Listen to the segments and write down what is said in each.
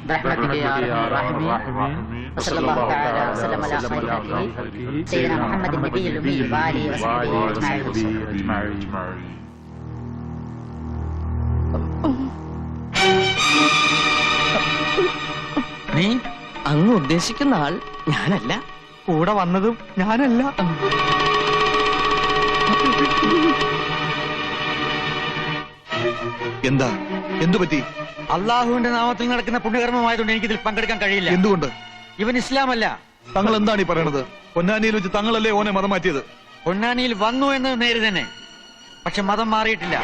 برحمتك يا أرحم الراحمين وصلى الله تعالى وسلم على خير خلقه سيدنا محمد النبي الأمي وآله وصحبه أجمعين. നീ അങ്ങ് ഉദ്ദേശിക്കുന്ന ആൾ ഞാനല്ല. കൂടെ വന്നതും ഞാനല്ല. എന്താ എന്തു പറ്റി? അള്ളാഹുവിന്റെ നാമത്തിൽ നടക്കുന്ന പുണ്യകർമ്മമായതുകൊണ്ട് എനിക്കിതിൽ പങ്കെടുക്കാൻ കഴിയില്ല. എന്തുകൊണ്ട്? ഇവൻ ഇസ്ലാമല്ല. തങ്ങൾ എന്താണ് ഈ പറയണത്? പൊന്നാനിയിൽ വെച്ച് തങ്ങളല്ലേ ഓനെ മതം മാറ്റിയത്? പൊന്നാനിയിൽ വന്നു എന്ന് നേര് തന്നെ, പക്ഷെ മതം മാറിയിട്ടില്ല.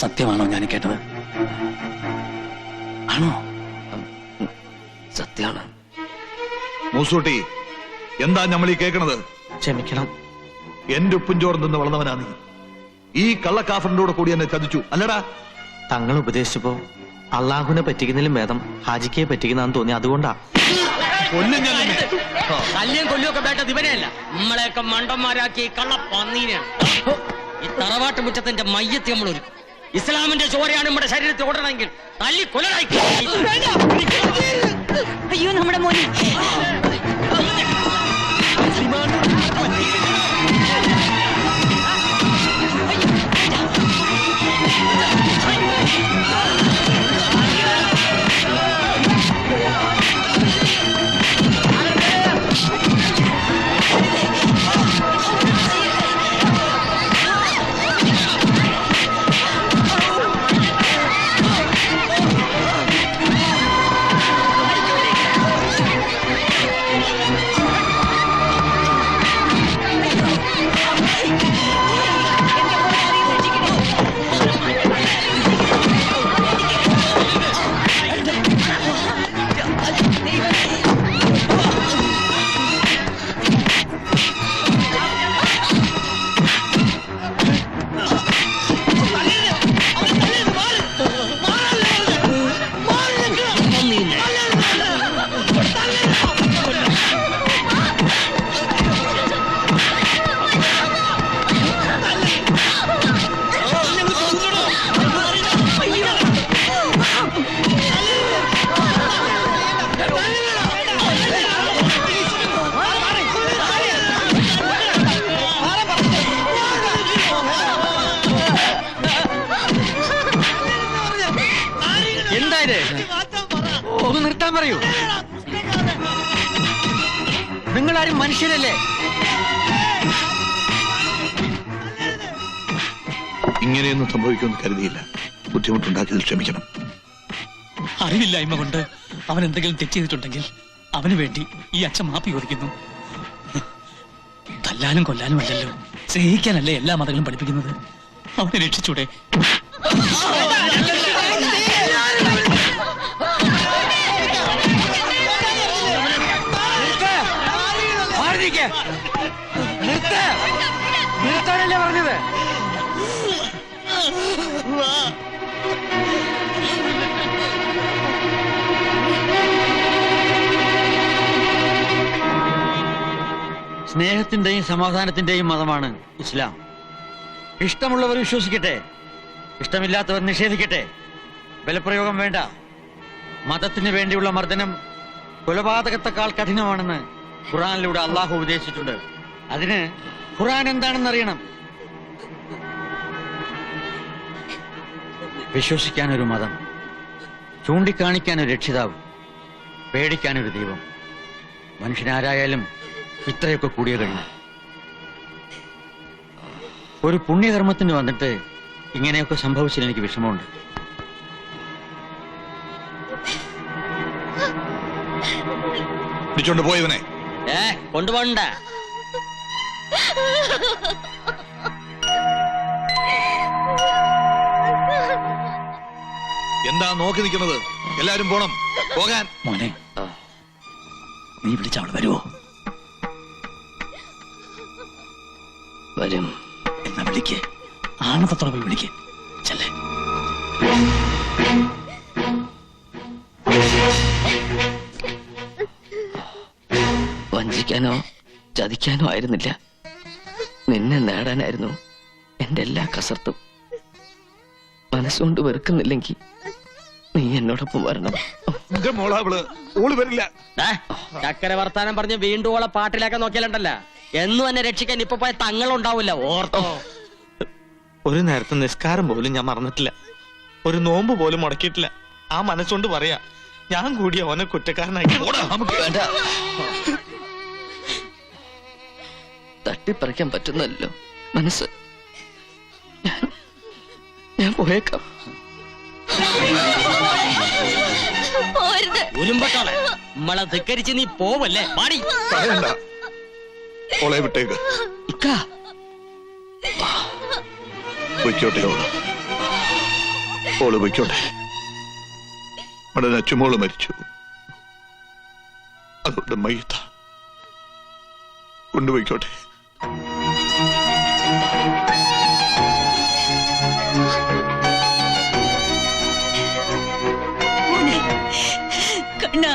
സത്യമാണോ ഞാൻ കേട്ടത്? ആണോ? സത്യമാണ്. മൂസൂട്ടി, എന്താ നമ്മൾ ഈ കേൾക്കണത്? ക്ഷമിക്കണം. എന്റെ ഉപ്പും ചോറും നിന്ന് വളർന്നവനാ നീ. ഈ കള്ളക്കാഫറിന്റെ കൂടെ കൂടി എന്നെ ചതിച്ചു അല്ലടാ? തങ്ങൾ ഉപദേശിച്ചപ്പോ അള്ളാഹുവിനെ പറ്റിക്കുന്നതിലും ഭേദം ഹാജിക്കയെ പറ്റിക്കുന്നതാന്ന് തോന്നി, അതുകൊണ്ടാ. കല്യം കൊല്ലുമൊക്കെ വേണ്ടത് ഇവനെയല്ല, നമ്മളെയൊക്കെ മണ്ടന്മാരാക്കി കള്ള പന്നീനെയാണ്. ഈ തറവാട്ട് മുറ്റത്തിന്റെ മയ്യത്ത് നമ്മൾ ഒരു ഇസ്ലാമിന്റെ ചോരയാണ് നമ്മുടെ ശരീരത്തിൽ ഓടണമെങ്കിൽ തല്ലി കൊലനായി. അയ്യോ നമ്മുടെ മോനെ. ഒന്ന് നിർത്താൻ പറയൂ. നിങ്ങളാരും മനുഷ്യരല്ലേ? ഇങ്ങനെയൊന്നും സംഭവിക്കുമെന്ന് കരുതിയില്ല. ബുദ്ധിമുട്ടുണ്ടാക്കിയതിൽ ക്ഷമിക്കണം. അറിവില്ലായ്മ കൊണ്ട് അവൻ എന്തെങ്കിലും തെറ്റ് ചെയ്തിട്ടുണ്ടെങ്കിൽ അവന് വേണ്ടി ഈ അച്ഛൻ മാപ്പി ചോദിക്കുന്നു. തല്ലാനും കൊല്ലാനും അല്ലല്ലോ, സ്നേഹിക്കാനല്ലേ എല്ലാ മതങ്ങളും പഠിപ്പിക്കുന്നത്. അവനെ രക്ഷിച്ചൂടെ? നിർത്താനല്ലേ പറഞ്ഞത്? സ്നേഹത്തിന്റെയും സമാധാനത്തിന്റെയും മതമാണ് ഇസ്ലാം. ഇഷ്ടമുള്ളവർ വിശ്വസിക്കട്ടെ, ഇഷ്ടമില്ലാത്തവർ നിഷേധിക്കട്ടെ. ബലപ്രയോഗം വേണ്ട. മതത്തിന് വേണ്ടിയുള്ള മർദ്ദനം കൊലപാതകത്തെക്കാൾ കഠിനമാണെന്ന് ഖുർആനിലൂടെ അള്ളാഹു ഉപദേശിച്ചിട്ടുണ്ട്. അതിന് ഖുർആൻ എന്താണെന്നറിയണം. വിശ്വസിക്കാനൊരു മതം, ചൂണ്ടിക്കാണിക്കാനൊരു രക്ഷിതാവ്, പേടിക്കാനൊരു ദൈവം. മനുഷ്യനാരായാലും ഇത്രയൊക്കെ കൂടിയ കഴിഞ്ഞു. ഒരു പുണ്യകർമ്മത്തിന് വന്നിട്ട് ഇങ്ങനെയൊക്കെ സംഭവിച്ചതിൽ എനിക്ക് വിഷമമുണ്ട്. പോയവനെ കൊണ്ടുപോകണ്ട. എന്താ നോക്കി നിൽക്കുന്നത്? എല്ലാരും പോണം, പോകാൻ. മോനെ, നീ വിളിച്ച അവൾ വരുമോ? വരും. എന്നാ വിളിക്ക്, ആണത്തോടെ പോയി വിളിക്ക്. ചെല്ലേ. വഞ്ചിക്കാനോ ചതിക്കാനോ ആയിരുന്നില്ല, നിന്നെ നേടാനായിരുന്നു എന്റെ എല്ലാ കസർത്തും മനസ്സുകൊണ്ട് വെറുക്കുന്നില്ലെങ്കിൽ നീ എന്നോടൊപ്പം വരണം. എന്റെ മോളാവള് ഓള് വരില്ല. ചക്കര വർത്താനം പറഞ്ഞ് വീണ്ടും ഓളെ പാട്ടിലാക്കാൻ നോക്കിയാലുണ്ടല്ല എന്നും എന്നെ രക്ഷിക്കാൻ ഇപ്പൊ പോയ തങ്ങളുണ്ടാവില്ല, ഓർത്തോ. ഒരു നേരത്തെ നിസ്കാരം പോലും ഞാൻ മറന്നിട്ടില്ല, ഒരു നോമ്പ് പോലും മുടക്കിയിട്ടില്ല. ആ മനസ്സുകൊണ്ട് പറയാ, ഞാൻ കൂടി അവനെ കുറ്റക്കാരനാക്കി. വേണ്ട, തട്ടിപ്പറിക്കാൻ പറ്റുന്നല്ലോ മനസ്സ്. ഞാൻ പോയേക്കാം. ഉരുമ്പട്ടോളെ നമ്മളെ ധിക്കരിച്ച് നീ പോവല്ലേ? പാടി പറയണ്ട, ഓളെ വിട്ടേക്ക്. ഇക്കാ പൊയ്ക്കോട്ടെ ഓള് പൊയ്ക്കോട്ടെ. നമ്മുടെ നച്ചുമോള് മരിച്ചു, അതുകൊണ്ട് മയ്യത്ത കൊണ്ടുപോയിക്കോട്ടെ. കണ്ണ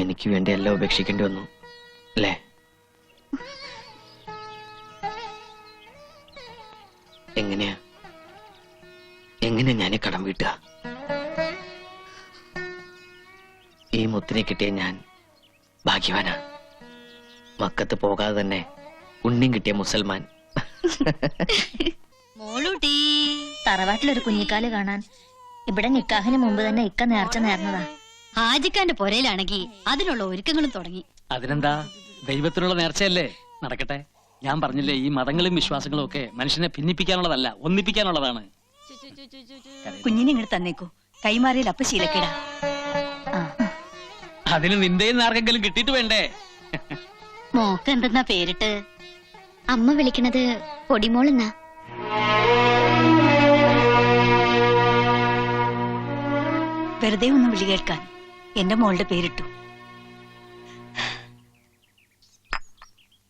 എനിക്ക് വേണ്ടി എല്ലാം ഉപേക്ഷിക്കേണ്ടി വന്നു അല്ലേ? എങ്ങനെയാ ഞാൻ കടം വീട്ടുക? ഈ മുത്തിനെ കിട്ടിയ ഞാൻ ഭാഗ്യവാനാ. മക്കത്ത് പോകാതെ തന്നെ ഉണ്ണിയും കിട്ടിയ മുസൽമാൻ. മോളൂട്ടി, തറവാട്ടിലൊരു കുഞ്ഞിക്കാല് കാണാൻ ഇവിടെ നിക്കാഹിന് മുമ്പ് തന്നെ ഇക്ക നേർച്ച നേർന്നതാ. ഹാജിക്കാന്റെ പൊരയിലാണെങ്കിൽ അതിനുള്ള ഒരുക്കങ്ങളും തുടങ്ങി. അതിനെന്താ, ദൈവത്തിനുള്ള നേർച്ചയല്ലേ, നടക്കട്ടെ. ഞാൻ പറഞ്ഞില്ലേ, ഈ മതങ്ങളും വിശ്വാസങ്ങളും ഒക്കെ മനുഷ്യനെ ഭിന്നിപ്പിക്കാനുള്ളതല്ല, ഒന്നിപ്പിക്കാനുള്ളതാണ്. കുഞ്ഞിനെ ഇങ്ങോട്ട് തന്നേക്കൂ, കൈമാറിയിൽ അപ്പ ശീലക്കേടാ. അതിന് നിന്റെയും ആർക്കെങ്കിലും കിട്ടിയിട്ട് വേണ്ടേ? മോക്ക് എന്തെന്നാ പേരിട്ട്? അമ്മ വിളിക്കണത് പൊടിമോളെന്നാ. വെറുതെ ഒന്ന് വിളി കേൾക്കാൻ എന്റെ മോളുടെ പേരിട്ടു.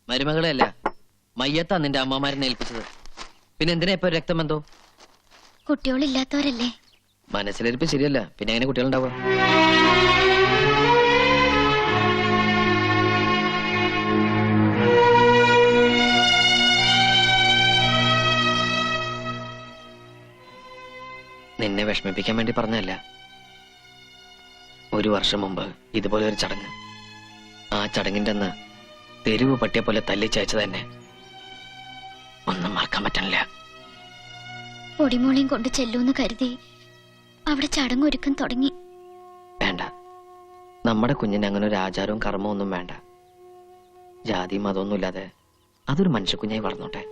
മരുമകളെയല്ല, മയ്യത്താ നിന്റെ അമ്മമാരനെ ഏൽപ്പിച്ചത്. പിന്നെ എന്തിനാ ഇപ്പൊ രക്തബന്ധോ? കുട്ടികളില്ലാത്തവരല്ലേ? മനസ്സിലിരിപ്പ് ശരിയല്ല, പിന്നെ എങ്ങനെ കുട്ടികളുണ്ടാവുക? നിന്നെ വിഷമിപ്പിക്കാൻ വേണ്ടി പറഞ്ഞല്ല. ഒരു വർഷം മുമ്പ് ഇതുപോലെ ഒരു ചടങ്ങ്, ആ ചടങ്ങിന്റെ അന്ന് തെരുവ് പട്ടിയെ പോലെ തല്ലിച്ചയച്ചത് തന്നെ ഒന്നും മറക്കാൻ പറ്റണില്ല. പൊടിമോളെയും കൊണ്ട് ചെല്ലൂന്ന് കരുതി അവിടെ ചടങ്ങൊരുക്കം തുടങ്ങി. വേണ്ട, നമ്മുടെ കുഞ്ഞിന് അങ്ങനെ ഒരു ആചാരവും കർമ്മവും ഒന്നും വേണ്ട. ജാതി മതമൊന്നുമില്ലാതെ അതൊരു മനുഷ്യക്കുഞ്ഞായി വളർന്നോട്ടെ.